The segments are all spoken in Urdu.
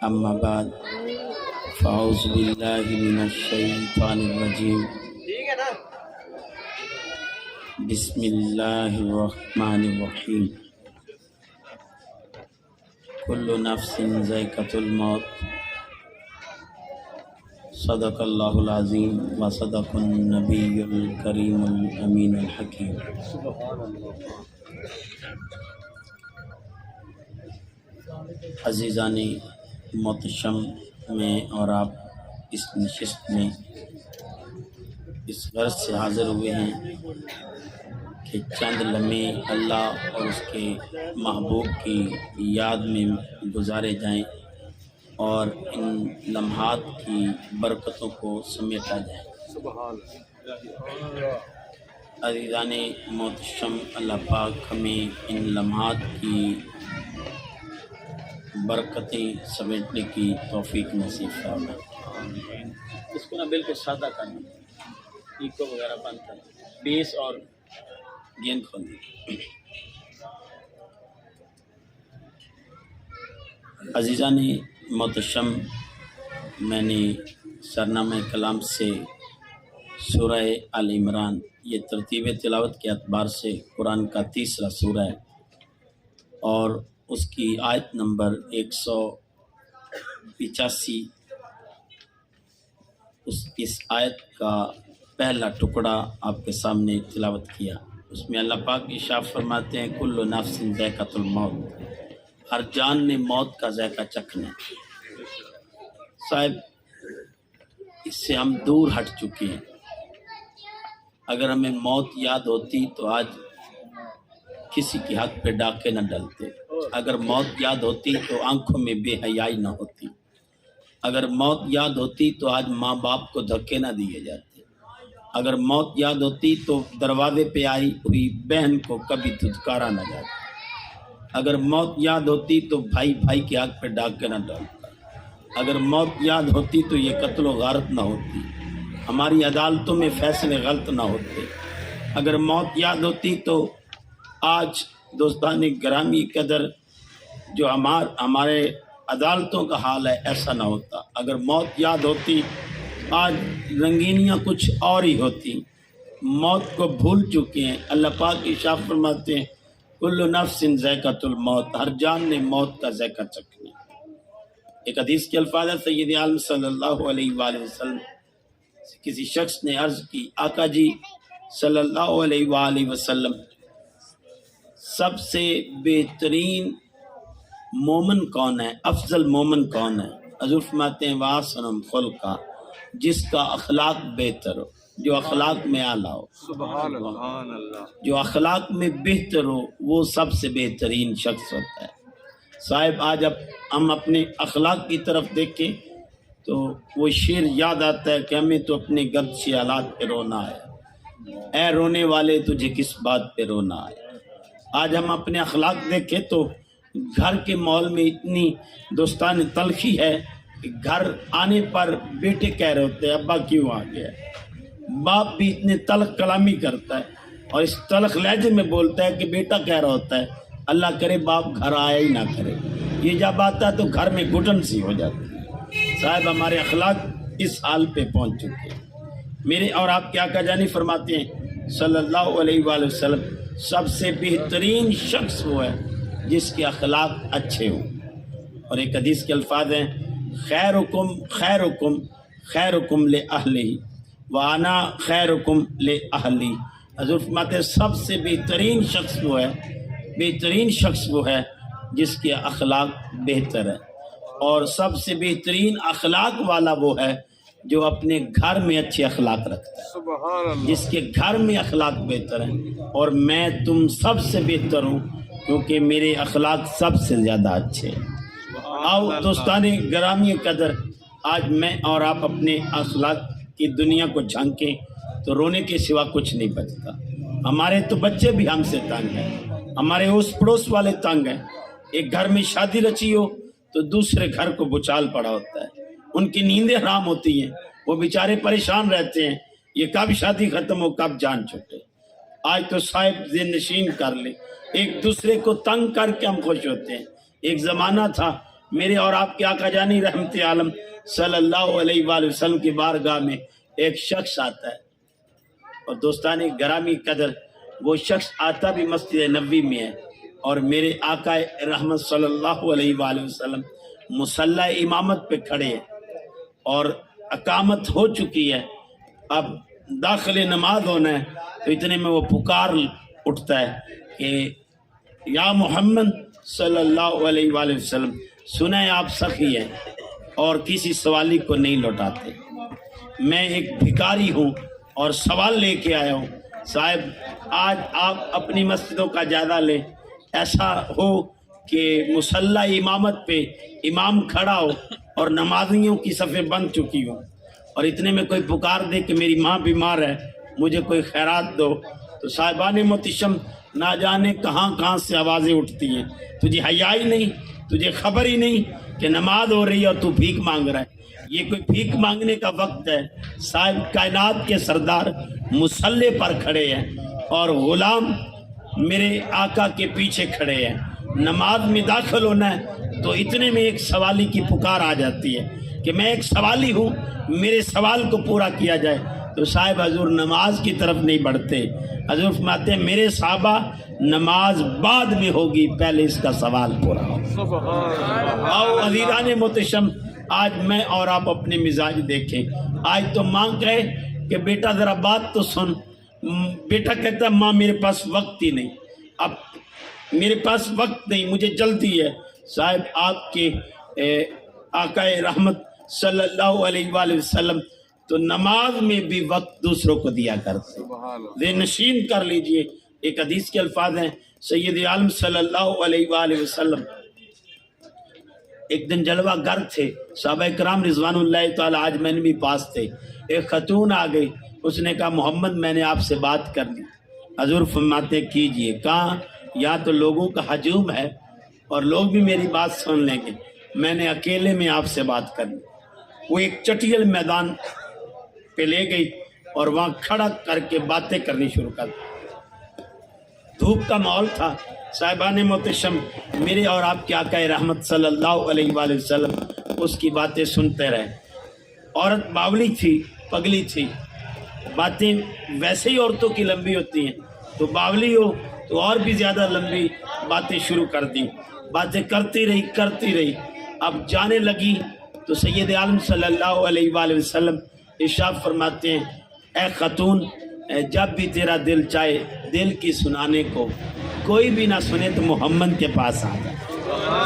اما بعد فاعوذ باللہ من الشیطان الرجیم بسم اللہ الرحمن الرحیم کل نفس ذائقۃ الموت صدق اللہ العظیم و صدق النبی الکریم الامین الحکیم۔ عزیزان محتشم میں اور آپ اس نشست میں اس غرض سے حاضر ہوئے ہیں کہ چند لمحے اللہ اور اس کے محبوب کی یاد میں گزارے جائیں اور ان لمحات کی برکتوں کو سمیٹا جائے۔ عزیزان محتشم، اللہ پاک ہمیں ان لمحات کی برکتیں سمیٹنے کی توفیق نصیب فرمائے۔ اس کو نہ بالکل سادہ کرنا، ایکو وغیرہ بند کرنا، بیس اور گیند کھولنا۔ عزیزان محتشم، میں نے سرنامہ کلام سے سورہ آل عمران، یہ ترتیب تلاوت کے اعتبار سے قرآن کا تیسرا سورہ ہے اور اس کی آیت نمبر 185، اس آیت کا پہلا ٹکڑا آپ کے سامنے تلاوت کیا۔ اس میں اللہ پاک ارشاد فرماتے ہیں کل نفس ذائقۃ الموت، ہر جان نے موت کا ذائقہ چکھنا ہے۔ صاحب، اس سے ہم دور ہٹ چکے ہیں۔ اگر ہمیں موت یاد ہوتی تو آج کسی کے حق پہ ڈاکے نہ ڈلتے، اگر موت یاد ہوتی تو آنکھوں میں بے حیائی نہ ہوتی، اگر موت یاد ہوتی تو آج ماں باپ کو دھکے نہ دیے جاتے، اگر موت یاد ہوتی تو دروازے پہ آئی ہوئی بہن کو کبھی دھتکارا نہ جاتا، اگر موت یاد ہوتی تو بھائی بھائی کے حق پہ ڈاکے نہ ڈالتا، اگر موت یاد ہوتی تو یہ قتل و غارت نہ ہوتی، ہماری عدالتوں میں فیصلے غلط نہ ہوتے، اگر موت یاد ہوتی تو آج دوستان گرامی قدر جو ہمارے عدالتوں کا حال ہے ایسا نہ ہوتا، اگر موت یاد ہوتی آج رنگینیاں کچھ اور ہی ہوتی۔ موت کو بھول چکے ہیں۔ اللہ پاک ارشاد فرماتے ہیں کل نفس ذائقۃ الموت، ہر جان نے موت کا ذائقہ چکھنا۔ ایک حدیث کے الفاظ ہے، سید عالم صلی اللہ علیہ وآلہ وسلم سے کسی شخص نے عرض کی آقا جی صلی اللہ علیہ وآلہ وسلم، سب سے بہترین مومن کون ہے، افضل مومن کون ہے؟ حضور فرماتے ہیں وَأَحْسَنُ خُلْقًا، جس کا اخلاق بہتر ہو، جو اخلاق میں اعلیٰ ہو، سبحان اللہ، جو اخلاق میں بہتر ہو وہ سب سے بہترین شخص ہوتا ہے۔ صاحب، آج اب ہم اپنے اخلاق کی طرف دیکھیں تو وہ شعر یاد آتا ہے کہ ہمیں تو اپنے گردش حالات پہ رونا ہے، اے رونے والے تجھے کس بات پہ رونا ہے۔ آج ہم اپنے اخلاق دیکھیں تو گھر کے ماحول میں اتنی دوستان تلخی ہے کہ گھر آنے پر بیٹے کہہ رہے ہوتے ہیں ابا کیوں آ گیا، باپ بھی اتنے تلخ کلامی کرتا ہے اور اس تلخ لہجے میں بولتا ہے کہ بیٹا کہہ رہا ہوتا ہے اللہ کرے باپ گھر آیا ہی نہ کرے، یہ جب آتا ہے تو گھر میں گھٹن سی ہو جاتی ہے۔ صاحب، ہمارے اخلاق اس حال پہ پہنچ چکے ہیں۔ میرے اور آپ کے آقا جانی فرماتے ہیں صلی اللہ علیہ وآلہ وسلم، سب سے بہترین شخص وہ ہے جس کے اخلاق اچھے ہوں۔ اور ایک حدیث کے الفاظ ہیں خیرکم خیرکم خیرکم لأہلہ وانا خیرکم لأہلی۔ حضور فرماتے ہیں سب سے بہترین شخص وہ ہے جس کے اخلاق بہتر ہے، اور سب سے بہترین اخلاق والا وہ ہے جو اپنے گھر میں اچھے اخلاق رکھتا ہے، جس کے گھر میں اخلاق بہتر ہیں۔ اور میں تم سب سے بہتر ہوں کیونکہ میرے اخلاق سب سے زیادہ اچھے ہیں۔ آؤ دوستان گرامی قدر، آج میں اور آپ اپنے اخلاق کی دنیا کو جھانکیں تو رونے کے سوا کچھ نہیں بچتا۔ ہمارے تو بچے بھی ہم سے تنگ ہیں، ہمارے اس پڑوس والے تنگ ہیں۔ ایک گھر میں شادی رچی ہو تو دوسرے گھر کو بچال پڑا ہوتا ہے، ان کی نیندیں حرام ہوتی ہیں، وہ بیچارے پریشان رہتے ہیں یہ کب شادی ختم ہو کب جان چھوٹے۔ آج تو صاحب ذہن نشین کر لیں، ایک دوسرے کو تنگ کر کے ہم خوش ہوتے ہیں۔ ایک زمانہ تھا میرے اور آپ کے آقا جانی رحمت عالم صلی اللہ علیہ وآلہ وسلم کی بارگاہ میں ایک شخص آتا ہے، اور دوستانی گرامی قدر وہ شخص آتا بھی مسجد نبوی میں ہے، اور میرے آقا رحمت صلی اللہ علیہ وآلہ وسلم مصلی امامت پہ کھڑے ہیں اور اقامت ہو چکی ہے، اب داخل نماز ہونا ہے، تو اتنے میں وہ پکار اٹھتا ہے کہ یا محمد صلی اللہ علیہ وآلہ وسلم، سنیں آپ سخی ہیں اور کسی سوالی کو نہیں لوٹاتے، میں ایک بھکاری ہوں اور سوال لے کے آیا ہوں، صاحب آج آپ اپنی مسجدوں کا جائزہ لیں، ایسا ہو کہ مصلی امامت پہ امام کھڑا ہو اور نمازیوں کی صفیں بند چکی ہوں، اور اتنے میں کوئی پکار دے کہ میری ماں بیمار ہے، مجھے کوئی خیرات دو، تو صاحبان محتشم نہ جانے کہاں کہاں سے آوازیں اٹھتی ہیں، تجھے حیا ہی نہیں، تجھے خبر ہی نہیں کہ نماز ہو رہی ہے اور تو بھیک مانگ رہا ہے، یہ کوئی بھیک مانگنے کا وقت ہے؟ صاحب کائنات کے سردار مصلی پر کھڑے ہیں اور غلام میرے آقا کے پیچھے کھڑے ہیں، نماز میں داخل ہونا ہے، تو اتنے میں ایک سوالی کی پکار آ جاتی ہے کہ میں ایک سوالی ہوں، میرے سوال کو پورا کیا جائے، تو صاحب حضور نماز کی طرف نہیں بڑھتے، حضور فرماتے ہیں میرے صحابہ نماز بعد میں ہوگی، پہلے اس کا سوال پورا ہو۔ آؤ عزیزان محتشم، آج میں اور آپ اپنے مزاج دیکھیں، آج تو ماں کہے کہ بیٹا ذرا بات تو سن، بیٹا کہتا ہے ماں میرے پاس وقت ہی نہیں، اب میرے پاس وقت نہیں، مجھے جلدی ہے۔ صاحب آپ کے آقا رحمت صلی اللہ علیہ وآلہ وسلم تو نماز میں بھی وقت دوسروں کو دیا کرتے، ذہن نشین کر لیجئے، ایک حدیث کے الفاظ ہیں، سید عالم صلی اللہ علیہ وآلہ وسلم ایک دن جلوہ گر تھے، صحابہ کرام رضوان اللہ تعالی اجمعین بھی پاس تھے، ایک خاتون آ گئی، اس نے کہا محمد میں نے آپ سے بات کر لی، حضور فرماتے کیجئے، کہا یا تو لوگوں کا ہجوم ہے اور لوگ بھی میری بات سن لیں گے، میں نے اکیلے میں آپ سے بات کر لی۔ وہ ایک چٹیل میدان پہ لے گئی اور وہاں کھڑا کر کے باتیں کرنی شروع کر دی، دھوپ کا ماحول تھا، صاحبان محتشم میرے اور آپ کے آقا رحمت صلی اللہ علیہ وآلہ وسلم اس کی باتیں سنتے رہے، عورت باولی تھی، پگلی تھی، باتیں ویسے ہی عورتوں کی لمبی ہوتی ہیں، تو باولی ہو تو اور بھی زیادہ لمبی باتیں شروع کر دی، باتیں کرتی رہی، اب جانے لگی تو سید عالم صلی اللہ علیہ وآلہ وسلم ارشاد فرماتے ہیں اے خاتون، جب بھی تیرا دل چاہے دل کی سنانے کو، کوئی بھی نہ سنے تو محمد کے پاس آ جائے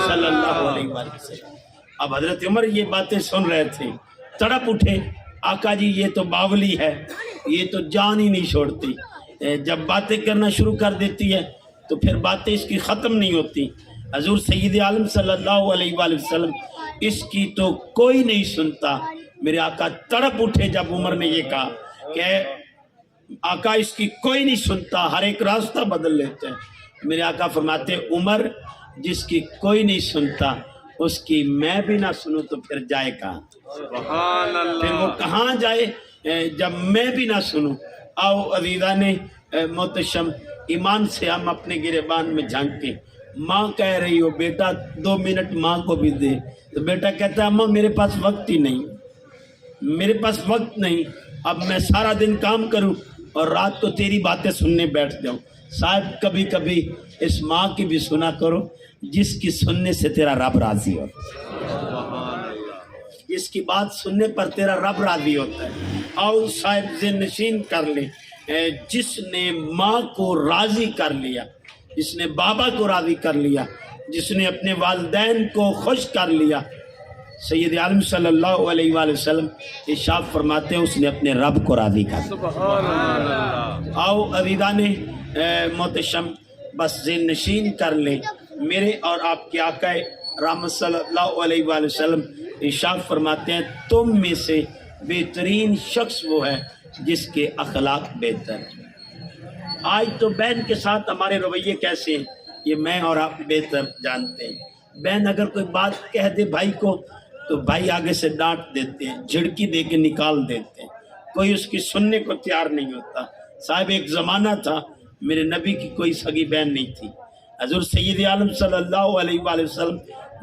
صلی اللہ علیہ وآلہ وسلم۔ اب حضرت عمر یہ باتیں سن رہے تھے، تڑپ اٹھے، آقا جی یہ تو باولی ہے، یہ تو جان ہی نہیں چھوڑتی، جب باتیں کرنا شروع کر دیتی ہے تو پھر باتیں اس کی ختم نہیں ہوتی۔ حضور سید عالم صلی اللہ علیہ وآلہ وسلم اس کی تو کوئی نہیں سنتا، میرے آقا تڑپ اٹھے جب عمر نے یہ کہا کہ آقا اس کی کوئی نہیں سنتا، ہر ایک راستہ بدل لیتے ہیں، میرے آقا فرماتے عمر جس کی کوئی نہیں سنتا اس کی میں بھی نہ سنوں تو پھر جائے کہاں، پھر وہ کہاں جائے جب میں بھی نہ سنوں۔ آؤ عزیزان محتشم ایمان سے ہم اپنے گریبان میں جھانکیں، ماں کہہ رہی ہو بیٹا 2 منٹ ماں کو بھی دے، تو بیٹا کہتا ہے اماں میرے پاس وقت ہی نہیں، میرے پاس وقت نہیں، اب میں سارا دن کام کروں اور رات کو تیری باتیں سننے بیٹھ جاؤں۔ صاحب کبھی کبھی اس ماں کی بھی سنا کرو جس کی سننے سے تیرا رب راضی ہو، جس کی بات سننے پر تیرا رب راضی ہوتا ہے۔ آؤ صاحب ذہن نشین کر لیں، جس نے ماں کو راضی کر لیا، جس نے بابا کو راضی کر لیا، جس نے اپنے والدین کو خوش کر لیا، سید عالم صلی اللہ علیہ وآلہ وسلم ارشاد فرماتے ہیں اس نے اپنے رب کو راضی کر لیا۔ آؤ عزیزان محتشم بس ذہن نشین کر لیں، میرے اور آپ کے آقا رحمت صلی اللہ علیہ وآلہ وسلم ارشاد فرماتے ہیں تم میں سے بہترین شخص وہ ہے جس کے اخلاق بہتر ہیں۔ آج تو بہن کے ساتھ ہمارے رویے کیسے ہیں یہ میں اور آپ بہتر جانتے ہیں۔ بہن اگر کوئی بات کہہ دے بھائی کو تو بھائی آگے سے ڈانٹ دیتے ہیں، جھڑکی دے کے نکال دیتے ہیں، کوئی اس کی سننے کو تیار نہیں ہوتا۔ صاحب ایک زمانہ تھا میرے نبی کی کوئی سگی بہن نہیں تھی، حضور سید عالم صلی اللہ علیہ وآلہ وسلم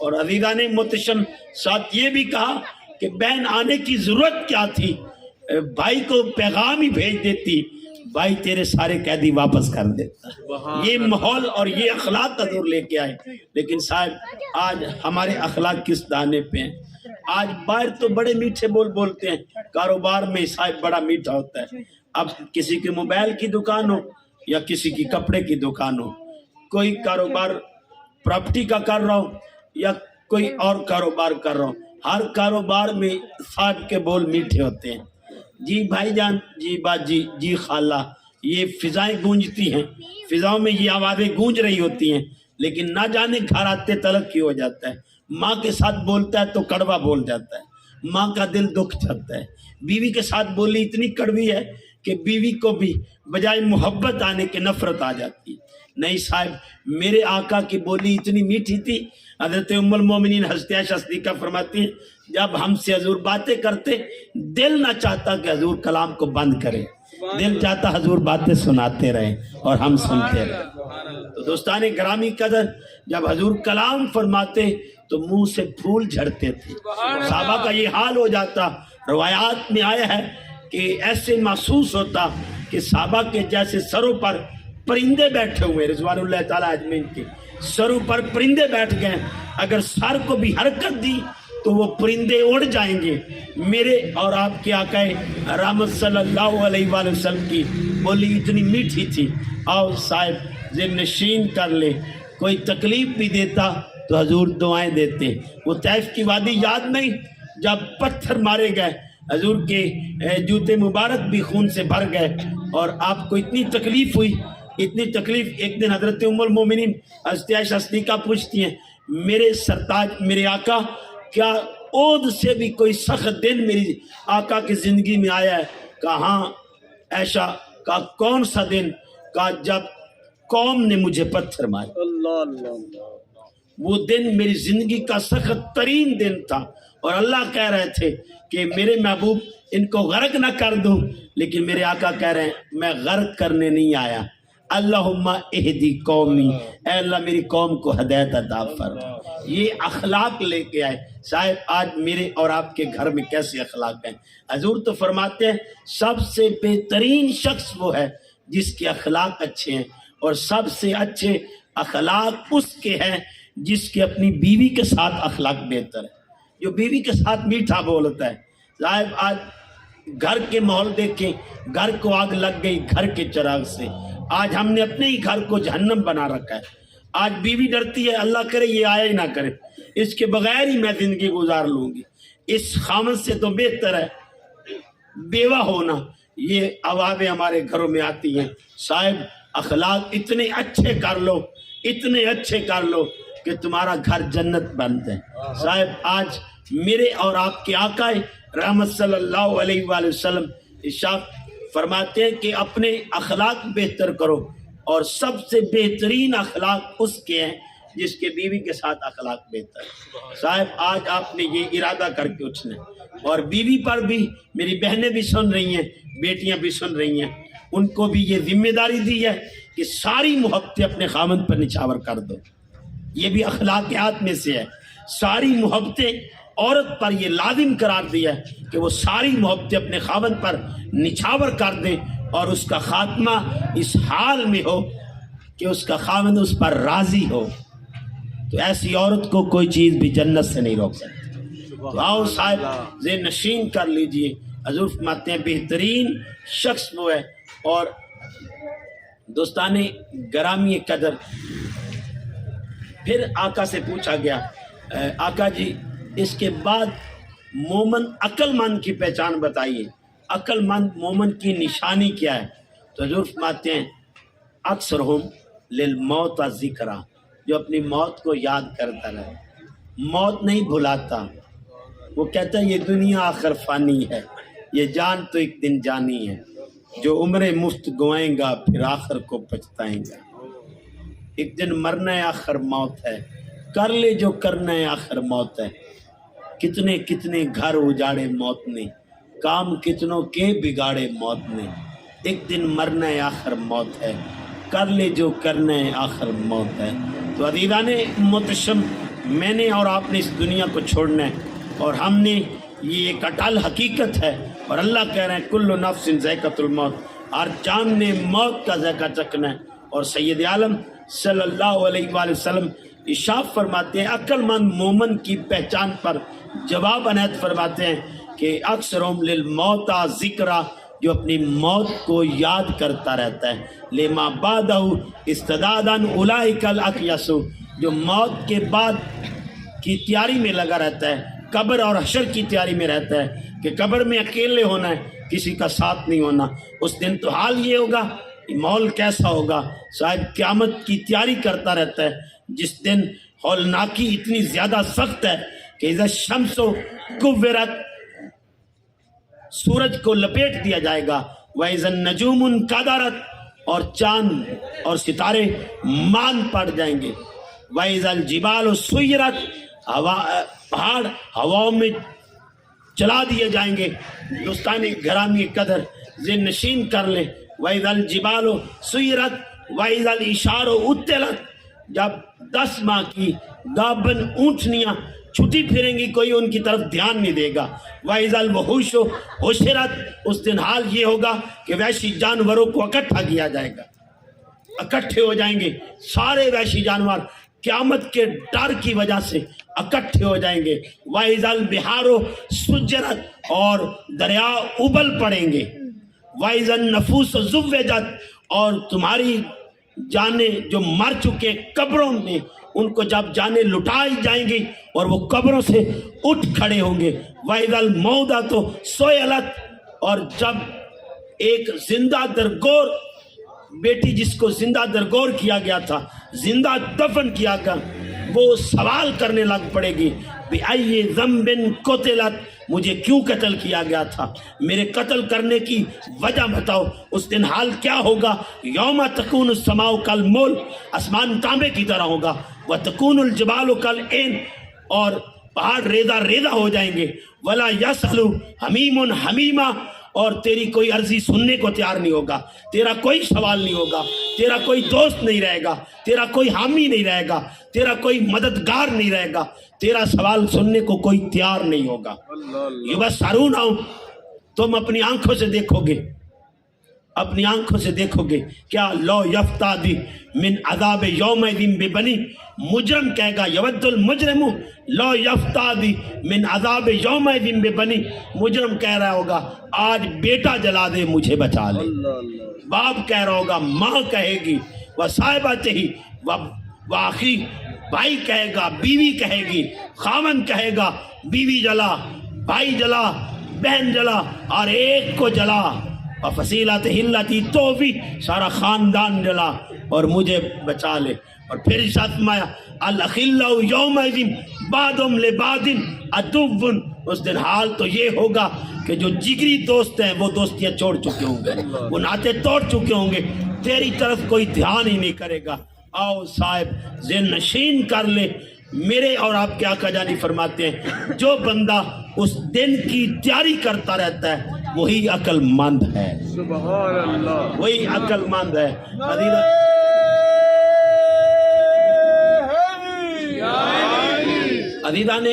اور عزیزان محتشم ساتھ یہ بھی کہا کہ بہن آنے کی ضرورت کیا تھی، بھائی کو پیغام ہی بھیج دیتی، بھائی تیرے سارے قیدی واپس کر دیتا۔ یہ ماحول اور یہ اخلاق حضور لے کے آئے۔ لیکن صاحب آج ہمارے اخلاق کس دانے پہ ہیں؟ آج باہر تو بڑے میٹھے بول بولتے ہیں، کاروبار میں صاحب بڑا میٹھا ہوتا ہے۔ اب کسی کی موبائل کی دکان ہو یا کسی کی کپڑے کی دکان ہو، کوئی کاروبار پراپرٹی کا کر رہا ہو یا کوئی اور کاروبار کر رہا ہو، ہر کاروبار میں صاحب کے بول میٹھے ہوتے ہیں۔ جی بھائی جان، جی باجی، جی خالہ، یہ فضائیں گونجتی ہیں، فضاؤں میں یہ آوازیں گونج رہی ہوتی ہیں، لیکن نہ جانے گھر آتے تلک کی ہو جاتا ہے۔ ماں کے ساتھ بولتا ہے تو کڑوا بول جاتا ہے، ماں کا دل دکھ جاتا ہے۔ بیوی کے ساتھ بولی اتنی کڑوی ہے کہ بیوی کو بھی بجائے محبت آنے کے نفرت آ جاتی ہے۔ نہیں صاحب، میرے آقا کی بولی اتنی میٹھی تھی، حضرت ام المومنین حضرت عائشہ صدیقہ فرماتی ہیں جب ہم سے حضور باتیں کرتے دل نہ چاہتا کہ حضور کلام کو بند کرے، دل چاہتا حضور باتیں سناتے رہے اور ہم سنتے رہے۔ تو دوستان گرامی قدر، جب حضور کلام فرماتے تو منہ سے پھول جھڑتے تھے، صحابہ کا یہ حال ہو جاتا۔ روایات میں آیا ہے کہ ایسے محسوس ہوتا کہ صحابہ کے جیسے سروں پر پرندے بیٹھے ہوئے، رضوان اللہ تعالیٰ اجمعین کے سروں پر پرندے بیٹھ گئے، اگر سر کو بھی حرکت دی تو وہ پرندے اڑ جائیں گے۔ میرے اور آپ کے آقا رحمت صلی اللہ علیہ وآلہ وسلم کی بولی اتنی میٹھی تھی۔ آؤ صاحب ذہن نشین کر لے، کوئی تکلیف بھی دیتا تو حضور دعائیں دیتے۔ وہ طیف کی وادی یاد نہیں جب پتھر مارے گئے، حضور کے جوتے مبارک بھی خون سے بھر گئے اور آپ کو اتنی تکلیف ہوئی، اتنی تکلیف۔ ایک دن حضرت ام المومنین حضرت عائشہ صدیقہ پوچھتی ہیں، میرے سرتاج، میرے آقا، کیا عود سے بھی کوئی سخت دن میری آقا کی زندگی میں آیا ہے؟ کہاں عائشہ، کا کون سا دن؟ کہا جب قوم نے مجھے پتھر مارے۔ وہ دن میری زندگی کا سخت ترین دن تھا، اور اللہ کہہ رہے تھے کہ میرے محبوب ان کو غرق نہ کر دو، لیکن میرے آقا کہہ رہے ہیں میں غرق کرنے نہیں آیا۔ اللہم اہدی قومی، اے اللہ میری قوم کو ہدایت عطا فرما۔ یہ اخلاق لے کے آئے۔ صاحب آج میرے اور آپ کے گھر میں کیسے اخلاق ہیں؟ حضور تو فرماتے ہیں سب سے بہترین شخص وہ ہے جس کے اخلاق اچھے ہیں، اور سب سے اچھے اخلاق اس کے ہیں جس کے اپنی بیوی کے ساتھ اخلاق بہتر ہے، جو بیوی کے ساتھ میٹھا بولتا ہے۔ صاحب آج گھر کے ماحول دیکھیں، گھر کو آگ لگ گئی گھر کے چراغ سے۔ آج ہم نے اپنے ہی گھر کو جہنم بنا رکھا ہے۔ آج بیوی ڈرتی ہے اللہ کرے یہ آیا ہی نہ کرے، اس کے بغیر ہی میں زندگی گزار لوں گی، اس خامد سے تو بہتر ہے بیوہ ہونا۔ یہ آوازیں ہمارے گھروں میں آتی ہیں۔ صاحب اخلاق اتنے اچھے کر لو، اتنے اچھے کر لو کہ تمہارا گھر جنت بن جائے۔ صاحب آج میرے اور آپ کے آقا رحمت صلی اللہ علیہ وآلہ وسلم ارشاد فرماتے ہیں کہ اپنے اخلاق بہتر کرو، اور سب سے بہترین اخلاق اس کے ہیں جس کے بیوی کے ساتھ اخلاق بہتر ہے۔ صاحب آج آپ نے یہ ارادہ کر کے اٹھنا ہے، اور بیوی پر بھی میری بہنیں بھی سن رہی ہیں، بیٹیاں بھی سن رہی ہیں، ان کو بھی یہ ذمہ داری دی ہے کہ ساری محبتیں اپنے خاوند پر نچھاور کر دو۔ یہ بھی اخلاقیات میں سے ہے، ساری محبتیں عورت پر یہ لازم قرار دیا ہے کہ وہ ساری محبتیں اپنے خاوند پر نچھاور کر دیں، اور اس کا خاتمہ اس حال میں ہو کہ اس کا خاوند اس پر راضی ہو۔ تو ایسی عورت کو کوئی چیز بھی جنت سے نہیں روک سکتی۔ تو آؤ صاحب ذہن نشین کر لیجئے، حضور فرماتے ہیں بہترین شخص وہ ہے۔ اور دوستان گرامی قدر، پھر آقا سے پوچھا گیا آقا جی اس کے بعد مومن عقل مند کی پہچان بتائیے، عقل مند مومن کی نشانی کیا ہے؟ تو حضور فرماتے ہیں اکثرہم للموت ذکرہ، جو اپنی موت کو یاد کرتا رہے، موت نہیں بھلاتا۔ وہ کہتا ہے یہ دنیا آخر فانی ہے، یہ جان تو ایک دن جانی ہے، جو عمریں مفت گوائیں گا پھر آخر کو پچھتائیں گا۔ ایک دن مرنا ہے آخر موت ہے، کر لے جو کرنا ہے آخر موت ہے۔ کتنے کتنے گھر اجاڑے موت نے، کام کتنوں کے بگاڑے موت نے، ایک دن مرنا ہے آخر موت ہے، کر لے جو کرنا ہے آخر موت ہے۔ تو عزیزان محتشم، میں نے اور آپ نے اس دنیا کو چھوڑنا ہے، اور ہم نے یہ ایک اٹل حقیقت ہے، اور اللہ کہہ رہے ہیں کل نفس ذائقۃ الموت، ہر جان نے موت کا ذائقہ چکھنا ہے۔ اور سید عالم صلی اللہ علیہ وآلہ وسلم ارشاد فرماتے ہیں، عقل مند مومن کی پہچان پر جواب عنایت فرماتے ہیں کہ اکثرهم للموت ذکرہ، جو اپنی موت کو یاد کرتا رہتا ہے، لما بعدہ استعدادا اولئک الاقیس، جو موت کے بعد کی تیاری میں لگا رہتا ہے، قبر اور حشر کی تیاری میں رہتا ہے کہ قبر میں اکیلے ہونا ہے، کسی کا ساتھ نہیں ہونا۔ اس دن تو حال یہ ہوگا، ماحول کیسا ہوگا، صاحب قیامت کی تیاری کرتا رہتا ہے، جس دن ہولناکی اتنی زیادہ سخت ہے کہ اذا الشمس کورت، سورج کو لپیٹ دیا جائے گا، وَإِذَا النَّجُومُ انْكَدَرَتْ، اور چاند اور ستارے مان پڑ جائیں گے، وَإِذَا الْجِبَالُ سُيِّرَتْ، پہاڑ ہواؤں میں چلا دیے جائیں گے۔ دوستانی گرامی قدر ذہن نشین کر لیں، وَإِذَا الْجِبَالُ سُيِّرَتْ وَإِذَا الْعِشَارُ عُطِّلَتْ، جب 10 ماہ کی گابن اونٹنیاں چھٹی پھریں گی، کوئی ان کی طرف دھیان نہیں دے گا۔ وَإِذَا الْوُحُوشُ حُشِرَتْ، اس دن حال یہ ہوگا کہ وحشی جانوروں کو اکٹھا کیا جائے گا، اکٹھے ہو جائیں گے سارے وحشی جانور، قیامت کے ڈر کی وجہ سے اکٹھے ہو جائیں گے۔ وَإِذَا الْبِحَارُ سُجِّرَتْ، اور دریا ابل پڑیں گے۔ وَإِذَا النُّفُوسُ زُوِّجَتْ، اور تمہاری جانیں جو مر چکے قبروں میں، ان کو جب جانیں لٹائی جائیں گی اور وہ قبروں سے اٹھ کھڑے ہوں گے۔ وَإِذَا الْمَوْءُودَةُ سُئِلَتْ، اور جب ایک زندہ درگور بیٹی جس کو زندہ درگور کیا گیا تھا، زندہ دفن کیا گیا، وہ سوال کرنے لگ پڑے گی، بِأَيِّ ذَنبٍ قُتِلَتْ، مجھے کیوں قتل کیا گیا تھا، میرے قتل کرنے کی وجہ بتاؤ۔ اس دن حال کیا ہوگا، یوم تکون السماء کالمہل، آسمان تانبے کی طرح ہوگا، وتکون الجبال کالعین، اور پہاڑ ریزہ ریزہ ہو جائیں گے، ولا یسأل حمیم حمیما، اور تیری کوئی عرضی سننے کو تیار نہیں ہوگا، تیرا کوئی سوال نہیں ہوگا، تیرا کوئی دوست نہیں رہے گا، تیرا کوئی حامی نہیں رہے گا، تیرا کوئی مددگار نہیں رہے گا، تیرا سوال سننے کو کوئی تیار نہیں ہوگا۔ یبصرونہم، تم اپنی آنکھوں سے دیکھو گے، اپنی آنکھوں سے دیکھو گے، کیا لو یفتادی من عذاب یومئذ ببنی، مجرم کہے گا یود المجرم لو یفتادی من عذاب یومئذ ببنی، مجرم کہہ رہا ہوگا آج بیٹا جلا دے مجھے بچا لے، باپ کہہ رہا ہوگا، ماں کہے گی، وصاحبتہ واخی، بھائی کہے گا، بیوی کہے گی، خامن کہے گا بیوی جلا، بھائی جلا، بہن جلا، اور ایک کو جلا، اور فصیلت ہلتی، تو بھی سارا خاندان جلا اور مجھے بچا لے۔ اور پھر ارشاد فرمایا الاخلاء یومئذ بعضهم لبعض عدو، اس دن حال تو یہ ہوگا کہ جو جگری دوست ہیں وہ دوستیاں چھوڑ چکے ہوں گے، وہ ناطے توڑ چکے ہوں گے، تیری طرف کوئی دھیان ہی نہیں کرے گا۔ آؤ صاحب ذہن نشین کر لے، میرے اور آپ کے آقا جانی فرماتے ہیں جو بندہ اس دن کی تیاری کرتا رہتا ہے وہی عقل مند ہے، سبحان اللہ، وہی عقل مند ہے۔ عزیزان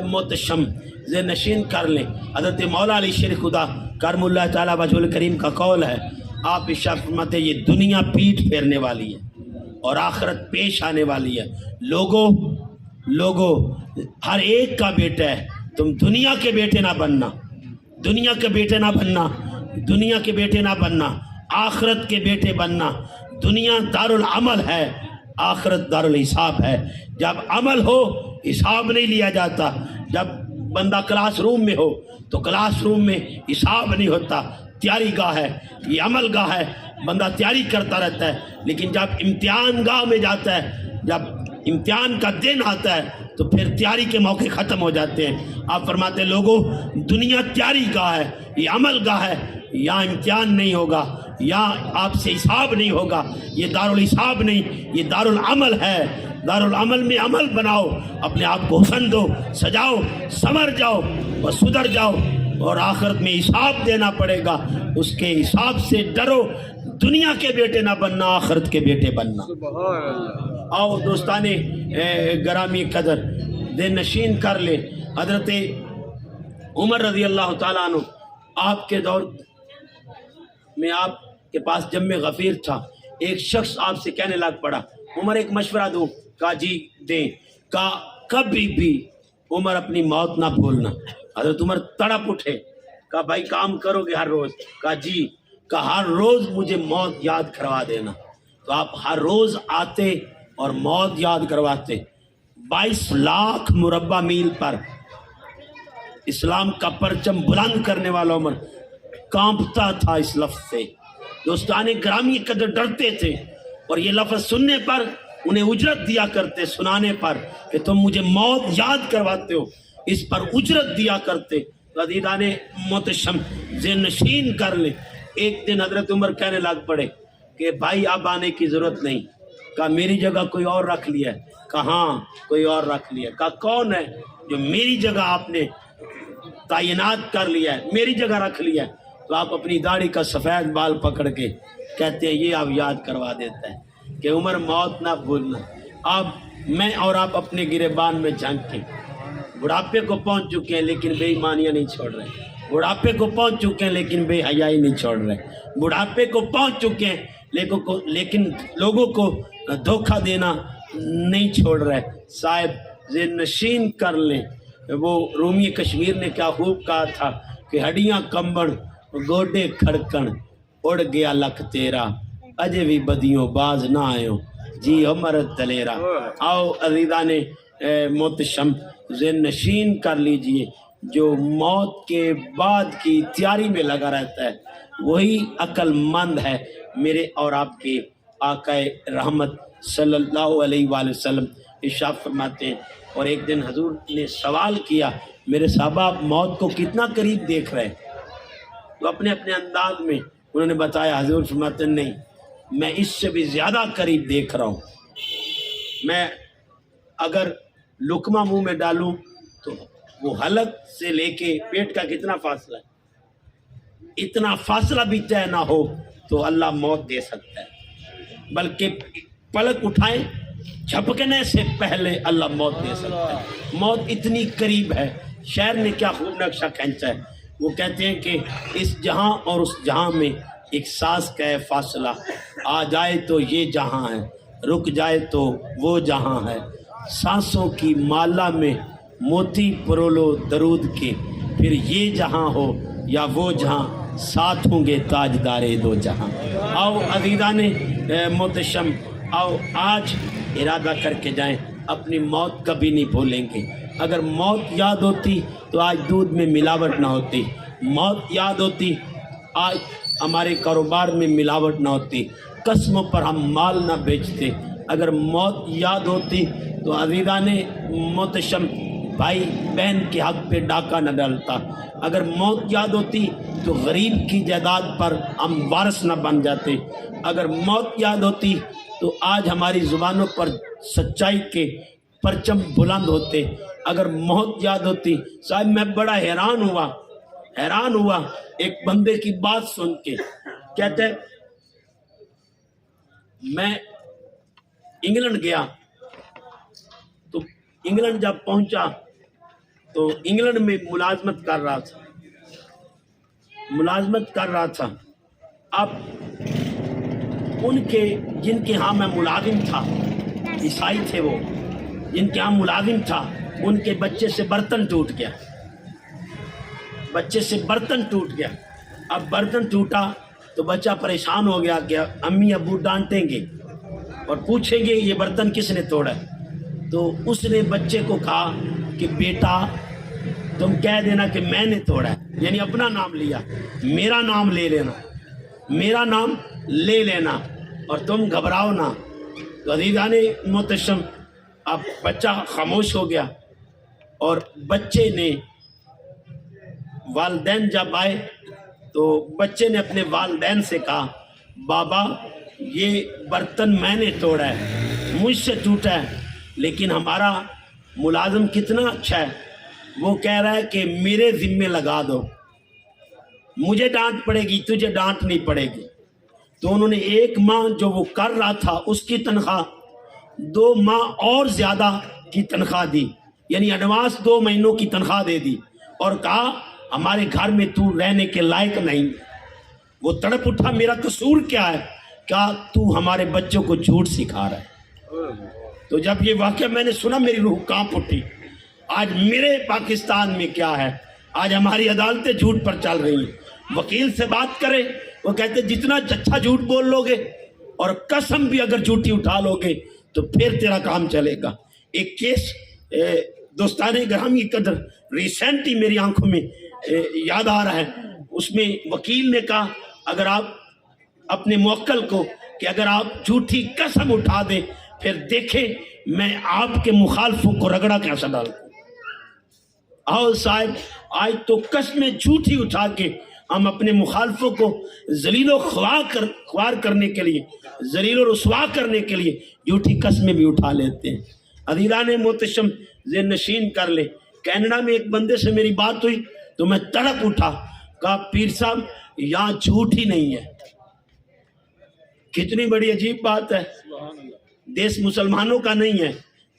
محتشم ذہن نشین کر لیں، حضرت مولا علی شیر خدا کرم اللہ تعالیٰ وجہ الکریم کا قول ہے، آپ ارشاد فرماتے ہیں یہ دنیا پیٹ پھیرنے والی ہے اور آخرت پیش آنے والی ہے۔ لوگوں ہر ایک کا بیٹا ہے، تم دنیا کے بیٹے نہ بننا، دنیا کے بیٹے نہ بننا، دنیا کے بیٹے نہ بننا، آخرت کے بیٹے بننا۔ دنیا دارالعمل ہے، آخرت دارالحساب ہے۔ جب عمل ہو حساب نہیں لیا جاتا، جب بندہ کلاس روم میں ہو تو کلاس روم میں حساب نہیں ہوتا، تیاری گاہ ہے، یہ عمل گاہ ہے، بندہ تیاری کرتا رہتا ہے۔ لیکن جب امتحان گاہ میں جاتا ہے، جب امتحان کا دن آتا ہے تو پھر تیاری کے موقع ختم ہو جاتے ہیں۔ آپ فرماتے ہیں لوگوں دنیا تیاری گاہ ہے، یہ عمل گاہ ہے، یہاں امتحان نہیں ہوگا، یہاں آپ سے حساب نہیں ہوگا، یہ دارالحساب نہیں، یہ دارالعمل ہے۔ دارالعمل میں عمل بناؤ، اپنے آپ کو حسن دو، سجاؤ، سنور جاؤ اور سدھر جاؤ، اور آخرت میں حساب دینا پڑے گا، اس کے حساب سے ڈرو۔ دنیا کے بیٹے نہ بننا، آخرت کے بیٹے بننا۔ سبحان اللہ۔ آؤ دوستان گرامی قدر دل نشین کر لے، حضرت عمر رضی اللہ تعالیٰ عنہ آپ کے دور میں آپ کے پاس جم غفیر تھا، ایک شخص آپ سے کہنے لگ پڑا عمر ایک مشورہ دو، کہا جی دیں، کہا کبھی بھی عمر اپنی موت نہ بھولنا۔ حضرت عمر تڑپ اٹھے، کہا بھائی کام کرو گے ہر روز؟ کہا جی، کہا ہر روز مجھے موت یاد کروا دینا۔ تو آپ ہر روز آتے اور موت یاد کرواتے۔ 22 لاکھ مربع میل پر اسلام کا پرچم بلند کرنے والا عمر کانپتا تھا اس لفظ سے۔ دوستان گرامی قدر ڈرتے تھے، اور یہ لفظ سننے پر انہیں اجرت دیا کرتے، سنانے پر کہ تم مجھے موت یاد کرواتے ہو، اس پر اجرت دیا کرتے۔ تو عزیزان محتشم ذہن نشین کر لیں، ایک دن حضرت عمر کہنے لگ پڑے کہ بھائی اب آنے کی ضرورت نہیں۔ کہا میری جگہ کوئی اور رکھ لیا ہے؟ کہا ہاں کوئی اور رکھ لیا۔ کہا کون ہے جو میری جگہ آپ نے تعینات کر لیا ہے، میری جگہ رکھ لیا ہے؟ تو آپ اپنی داڑھی کا سفید بال پکڑ کے کہتے ہیں یہ آپ یاد کروا دیتا ہے کہ عمر موت نہ بھولنا۔ اب میں اور آپ اپنے گریبان میں جھانکیں، بڑھاپے کو پہنچ چکے ہیں لیکن بے ایمانیاں نہیں چھوڑ رہے، بڑھاپے کو پہنچ چکے ہیں لیکن بے حیائی نہیں چھوڑ رہے، بڑھاپے کو پہنچ چکے ہیں لیکن لوگوں کو دھوکہ دینا نہیں چھوڑ رہے۔ صاحب ذہن نشین کر لیں، وہ رومی کشمیر نے کیا خوب کہا تھا کہ ہڈیاں کمبڑ گوڈے کھڑکن اڑ گیا لکھ تیرا، اجے بھی بدیوں باز نہ آئیو جی عمر دلیرا۔ آؤ عزیزان محتشم ذہن نشین کر لیجئے، جو موت کے بعد کی تیاری میں لگا رہتا ہے وہی عقل مند ہے۔ میرے اور آپ کے آقا رحمت صلی اللہ علیہ وآلہ وسلم ارشاد فرماتے ہیں، اور ایک دن حضور نے سوال کیا میرے صحابہ آپ موت کو کتنا قریب دیکھ رہے ہیں؟ تو اپنے اپنے انداز میں انہوں نے بتایا، حضور فرماتے ہیں نہیں میں اس سے بھی زیادہ قریب دیکھ رہا ہوں، میں اگر لقمہ منہ میں ڈالوں تو وہ حلق سے لے کے پیٹ کا کتنا فاصلہ ہے، اتنا فاصلہ بھی طے نہ ہو تو اللہ موت دے سکتا ہے، بلکہ پلک اٹھائیں جھپکنے سے پہلے اللہ موت دے سکتا ہے۔ موت اتنی قریب ہے۔ شاعر نے کیا خوب نقشہ کھینچا ہے، وہ کہتے ہیں کہ اس جہاں اور اس جہاں میں ایک سانس کا ہے فاصلہ، آ جائے تو یہ جہاں ہے، رک جائے تو وہ جہاں ہے، سانسوں کی مالا میں موتی پرولو درود کے، پھر یہ جہاں ہو یا وہ جہاں ساتھ ہوں گے تاجدار دو جہاں۔ آؤ عزیزان محتشم، آؤ آج ارادہ کر کے جائیں، اپنی موت کبھی نہیں بھولیں گے۔ اگر موت یاد ہوتی تو آج دودھ میں ملاوٹ نہ ہوتی، موت یاد ہوتی آج ہمارے کاروبار میں ملاوٹ نہ ہوتی، قسموں پر ہم مال نہ بیچتے۔ اگر موت یاد ہوتی تو عزیزان محتشم بھائی بہن کے حق پہ ڈاکہ نہ ڈالتا۔ اگر موت یاد ہوتی تو غریب کی جائیداد پر ہم وارث نہ بن جاتے۔ اگر موت یاد ہوتی تو آج ہماری زبانوں پر سچائی کے پرچم بلند ہوتے۔ اگر موت یاد ہوتی، صاحب میں بڑا حیران ہوا ایک بندے کی بات سن کے، کہتے میں انگلینڈ گیا تو انگلینڈ جب پہنچا تو انگلینڈ میں ملازمت کر رہا تھا۔ اب ان کے جن کے ہاں میں ملازم تھا، عیسائی تھے وہ، جن کے ہاں ملازم تھا، ان کے بچے سے برتن ٹوٹ گیا، اب برتن ٹوٹا تو بچہ پریشان ہو گیا کہ امی ابو ڈانٹیں گے اور پوچھیں گے یہ برتن کس نے توڑا ہے۔ تو اس نے بچے کو کہا کہ بیٹا تم کہہ دینا کہ میں نے توڑا ہے، یعنی اپنا نام لیا، میرا نام لے لینا اور تم گھبراؤ نہ۔ تو عزیزان محتشم اب بچہ خاموش ہو گیا، اور بچے نے والدین جب آئے تو بچے نے اپنے والدین سے کہا بابا یہ برتن میں نے توڑا ہے، مجھ سے ٹوٹا ہے، لیکن ہمارا ملازم کتنا اچھا ہے، وہ کہہ رہا ہے کہ میرے ذمے لگا دو، مجھے ڈانٹ پڑے گی تجھے ڈانٹ نہیں پڑے گی۔ تو انہوں نے 1 ماہ جو وہ کر رہا تھا اس کی تنخواہ 2 ماہ اور زیادہ کی تنخواہ دی، یعنی ایڈوانس 2 مہینوں کی تنخواہ دے دی، اور کہا ہمارے گھر میں تو رہنے کے لائق نہیں۔ وہ تڑپ اٹھا میرا قصور کیا ہے؟ کہا تو ہمارے بچوں کو جھوٹ سکھا رہا ہے۔ تو جب یہ واقعہ میں نے سنا میری روح کانپ اٹھی۔ آج میرے پاکستان میں کیا ہے، آج ہماری عدالتیں جھوٹ پر چل رہی ہیں۔ وکیل سے بات کرے وہ کہتے جتنا اچھا جھوٹ بول لو گے اور قسم بھی اگر جھوٹی اٹھا لو گے تو پھر تیرا کام چلے گا۔ ایک کیس دوستان گرامی قدر ریسنٹ ہی میری آنکھوں میں یاد آ رہا ہے، اس میں وکیل نے کہا اگر آپ اپنے موکل کو کہ اگر آپ جھوٹی قسم اٹھا دیں پھر دیکھیں میں آپ کے مخالفوں کو رگڑا کیسا ڈالوں۔ آؤ صاحب، آج تو قسمیں جھوٹی اٹھا کے ہم اپنے مخالفوں کو ذلیل و خوار کرنے کے لیے، ذلیل و رسوا کرنے کے لیے جھوٹی قسمیں بھی اٹھا لیتے ہیں۔ عزیزان محتشم ذہن نشین کر لے، کینیڈا میں ایک بندے سے میری بات ہوئی تو میں تڑپ اٹھا، کہا پیر صاحب یہاں جھوٹ ہی نہیں ہے۔ کتنی بڑی عجیب بات ہے، دیس مسلمانوں کا نہیں ہے،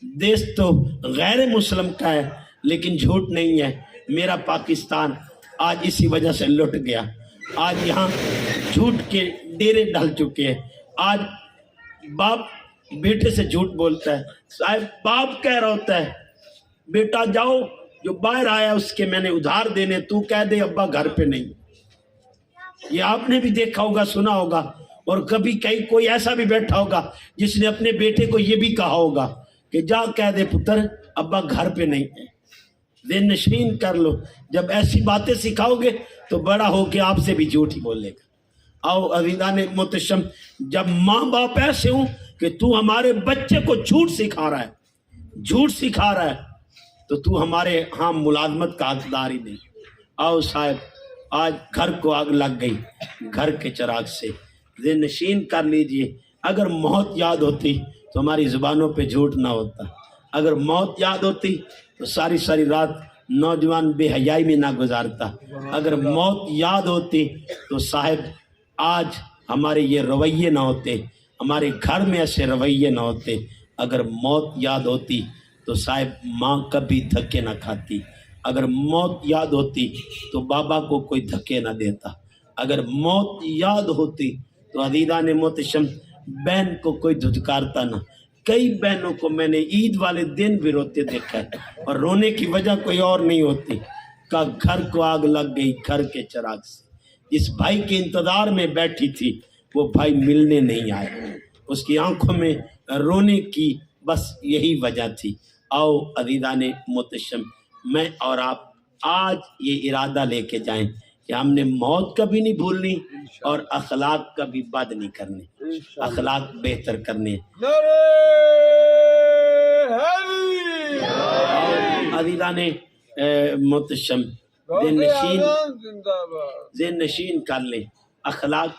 دیس تو غیر مسلم کا ہے، لیکن جھوٹ نہیں ہے۔ میرا پاکستان آج اسی وجہ سے لٹ گیا۔ آج یہاں جھوٹ کے ڈیرے ڈل چکے ہیں۔ آج باپ بیٹے سے جھوٹ بولتا ہے، صاحب باپ کہہ رہا ہوتا ہے بیٹا جاؤ جو باہر آیا اس کے میں نے ادھار دینے، تو کہہ دے ابا گھر پہ نہیں۔ یہ آپ نے بھی دیکھا ہوگا، سنا ہوگا، اور کبھی کہیں کوئی ایسا بھی بیٹھا ہوگا جس نے اپنے بیٹے کو یہ بھی کہا ہوگا کہ جا کہہ دے پتر ابا گھر پہ نہیں ہے۔ ذہن نشین کر لو، جب ایسی باتیں سکھاؤ گے تو بڑا ہو کے آپ سے بھی جھوٹ ہی بولے گا۔ آؤ عزیزان محتشم، جب ماں باپ ایسے ہوں کہ تو ہمارے بچے کو جھوٹ سکھا رہا ہے، جھوٹ سکھا رہا ہے، تو تو ہمارے ہاں ملازمت کا حقدار ہی نہیں۔ آؤ صاحب، آج گھر کو آگ لگ گئی گھر کے چراغ سے۔ ذہن نشین کر لیجئے، اگر موت یاد ہوتی تو ہماری زبانوں پہ جھوٹ نہ ہوتا، اگر موت یاد ہوتی تو ساری ساری رات نوجوان بے حیائی میں نہ گزارتا، اگر موت یاد ہوتی تو صاحب آج ہمارے یہ رویے نہ ہوتے، ہمارے گھر میں ایسے رویے نہ ہوتے۔ اگر موت یاد ہوتی تو صاحب ماں کبھی دھکے نہ کھاتی، اگر موت یاد ہوتی تو بابا کو کوئی دھکے نہ دیتا، اگر موت یاد ہوتی تو عزیزان محتشم بہن کو کوئی دھتکارتا نہ۔ کئی بہنوں کو میں نے عید والے دن بھی روتے دیکھا ہے، اور رونے کی وجہ کوئی اور نہیں ہوتی کہ گھر کو آگ لگ گئی گھر کے چراغ سے۔ جس بھائی کے انتظار میں بیٹھی تھی وہ بھائی ملنے نہیں آیا، اس کی آنکھوں میں رونے کی بس یہی وجہ تھی۔ آؤ عزیزان محتشم، میں اور آپ آج یہ ارادہ لے کے جائیں کہ ہم نے موت کبھی نہیں بھولنی اور اخلاق کبھی بد نہیں کرنے، اخلاق بہتر کرنے۔ عزیزان محتشم ذہن نشین کر لیں، اخلاق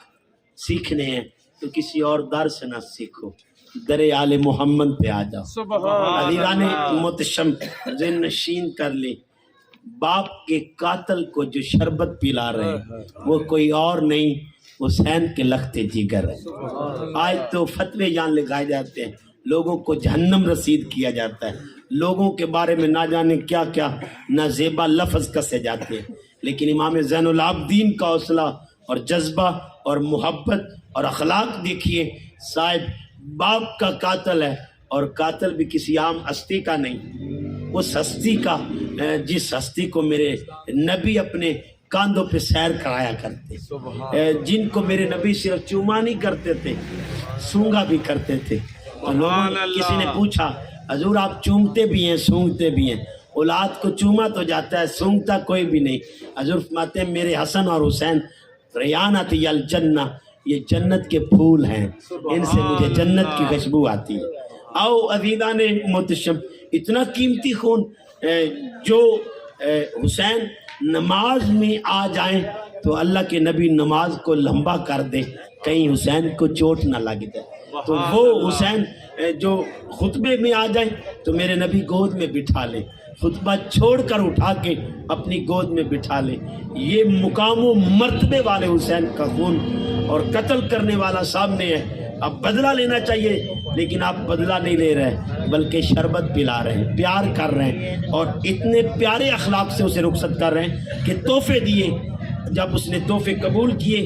سیکھنے ہیں تو کسی اور در سے نہ سیکھو، در آل محمد پہ آ جاؤ۔ عزیزان محتشم ذہن نشین کر لیں، باپ کے قاتل کو جو شربت پلا رہے ہیں وہ کوئی اور نہیں، حسین کے لختے جگر ہے۔ آج تو فتوے جان لگائے جاتے ہیں، لوگوں کو جہنم رسید کیا جاتا ہے، لوگوں کے بارے میں نہ جانے کیا کیا نازیبا لفظ کسے جاتے ہیں، لیکن امام زین العابدین کا حوصلہ اور جذبہ اور محبت اور اخلاق دیکھیے۔ صاحب باپ کا قاتل ہے، اور قاتل بھی کسی عام ہستی کا نہیں، اس ہستی کا جس ہستی کو میرے نبی اپنے کاندھوں پہ سیر کرایا کرتے، جن کو میرے نبی صرف چوما نہیں کرتے تھے، سونگا بھی کرتے تھے۔ کسی نے پوچھا حضور آپ چومتے بھی ہیں سونگتے بھی ہیں، اولاد کو چوما تو جاتا ہے سونگتا کوئی بھی نہیں۔ حضور فرماتے ہیں میرے حسن اور حسین ریانۃ الجنہ، یہ جنت کے پھول ہیں، ان سے مجھے جنت کی خوشبو آتی ہے۔ آؤ عزیزان محتشم، اتنا قیمتی خون جو حسین نماز میں آ جائیں تو اللہ کے نبی نماز کو لمبا کر دے، کہیں حسین کو چوٹ نہ لگ جائے، تو وہ حسین جو خطبے میں آ جائیں تو میرے نبی گود میں بٹھا لیں، خطبہ چھوڑ کر اٹھا کے اپنی گود میں بٹھا لے. یہ مقام و مرتبے والے حسین کا خون اور قتل کرنے والا سامنے ہے. اب بدلہ لینا چاہیے لیکن آپ بدلہ نہیں لے رہے بلکہ شربت پلا رہے ہیں, پیار کر رہے ہیں اور اتنے پیارے اخلاق سے اسے رخصت کر رہے ہیں کہ تحفے دیے. جب اس نے تحفے قبول کیے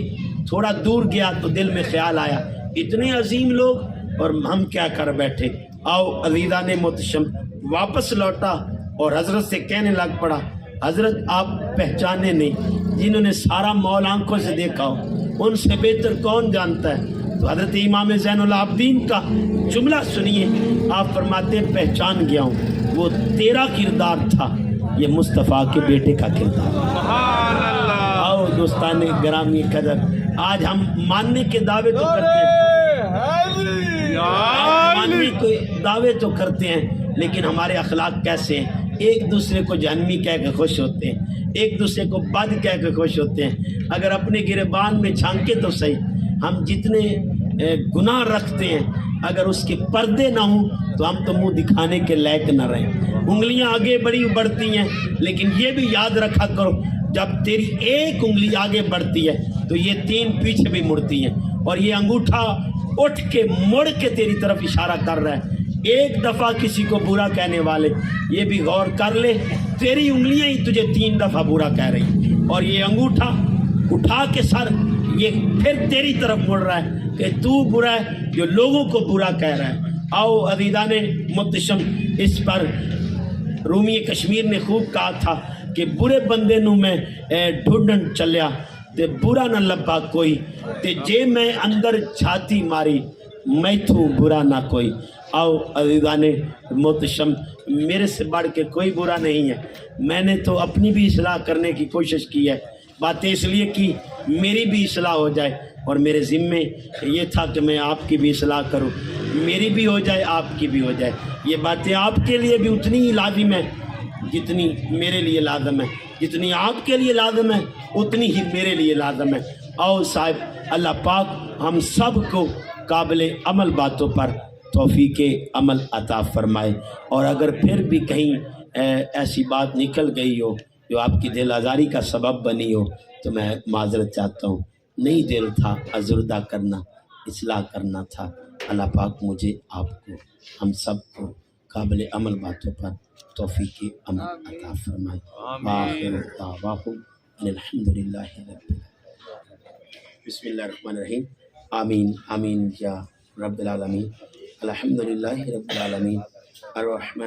تھوڑا دور گیا تو دل میں خیال آیا اتنے عظیم لوگ اور ہم کیا کر بیٹھے. آؤ عزیزان محتشم واپس لوٹا اور حضرت سے کہنے لگ پڑا حضرت آپ پہچانے نہیں, جنہوں نے سارا مول آنکھوں سے دیکھا ہو ان سے بہتر کون جانتا ہے. تو حضرت امام زین العابدین کا جملہ سنیے, آپ فرماتے ہیں پہچان گیا ہوں وہ تیرا کردار تھا, یہ مصطفیٰ کے بیٹے کا کردار. سبحان اللہ. آؤ دوستان گرامی قدر, آج ہم ماننے کے دعوے تو کرتے ہیں, ماننے کے دعوے تو کرتے ہیں لیکن ہمارے اخلاق کیسے ہیں. ایک دوسرے کو جہنمی کہہ کے خوش ہوتے ہیں, ایک دوسرے کو بد کہہ کے خوش ہوتے ہیں. اگر اپنے گریبان میں جھانکے تو صحیح, ہم جتنے گناہ رکھتے ہیں اگر اس کے پردے نہ ہوں تو ہم تو منہ دکھانے کے لائق نہ رہیں. انگلیاں آگے بڑھتی ہیں لیکن یہ بھی یاد رکھا کرو جب تیری ایک انگلی آگے بڑھتی ہے تو یہ 3 پیچھے بھی مڑتی ہیں, اور یہ انگوٹھا اٹھ کے مڑ کے تیری طرف اشارہ کر رہا ہے. ایک دفعہ کسی کو برا کہنے والے یہ بھی غور کر لے تیری انگلیاں ہی تجھے 3 دفعہ برا کہہ رہی, اور یہ انگوٹھا اٹھا کے سر یہ پھر تیری طرف مڑ رہا ہے کہ تو برا ہے جو لوگوں کو برا کہہ رہا ہے. آؤ عزیزان محتشم, اس پر رومی کشمیر نے خوب کہا تھا کہ برے بندے نو میں ڈھونڈن چلیا تے برا نہ لبا کوئی, تے جے میں اندر چھاتی ماری میں تو برا نہ کوئی. آؤ عزیزان محتشم, میرے سے بڑھ کے کوئی برا نہیں ہے. میں نے تو اپنی بھی اصلاح کرنے کی کوشش کی ہے, باتیں اس لیے کی میری بھی اصلاح ہو جائے, اور میرے ذمے یہ تھا کہ میں آپ کی بھی اصلاح کروں, میری بھی ہو جائے آپ کی بھی ہو جائے. یہ باتیں آپ کے لیے بھی اتنی ہی لازم ہے جتنی میرے لیے لازم ہے, جتنی آپ کے لیے لازم ہے اتنی ہی میرے لیے لازم ہے. آؤ صاحب اللہ پاک ہم سب کو قابل عمل باتوں پر توفیق عمل عطا فرمائے, اور اگر پھر بھی کہیں ایسی بات نکل گئی ہو جو آپ کی دل آزاری کا سبب بنی ہو تو میں معذرت چاہتا ہوں. نہیں دل تھا ازردہ کرنا, اصلاح کرنا تھا. اللہ پاک مجھے آپ کو ہم سب کو قابل عمل باتوں پر توفیق عمل عطا فرمائے. وآخر دعواہم ان الحمدللہ رب العالمین. بسم اللہ الرحمن الرحیم. آمین آمین یا رب العالمین. الحمدللہ رب العالمین الرحمن